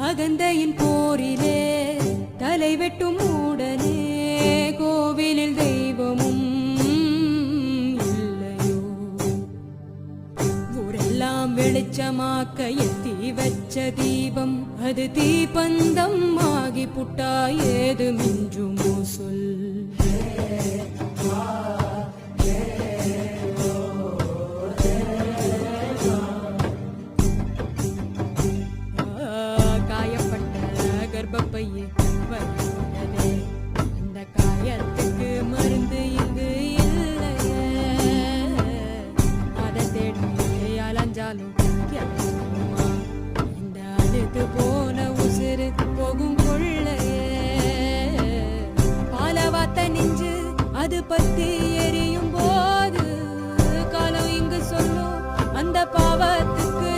அகந்தையின் போரிலே தலை வெட்டும் உடனே கோவிலில் தெய்வமும் இல்லையோ? ஊரெல்லாம் வெளிச்சமாக்க எத்தி வச்ச தீபம் அது தீபந்தம் ஆகி புட்டா ஏது மிஞ்சுமோ சொல்? கர்ப்பப்பையே வருகிறதே, இந்த காயத்துக்கு மருந்து இங்கு இல்லையே. அதை தேடி அலைஞ்சாலும் கிடைக்குமா? இந்த அழுது போன உசிறு போகும் கொள்ளையே. பாலவாத்த நெஞ்சு அது பத்தி எரியும் போது காலம் இங்கு சொல்லும் அந்த பாவத்துக்கு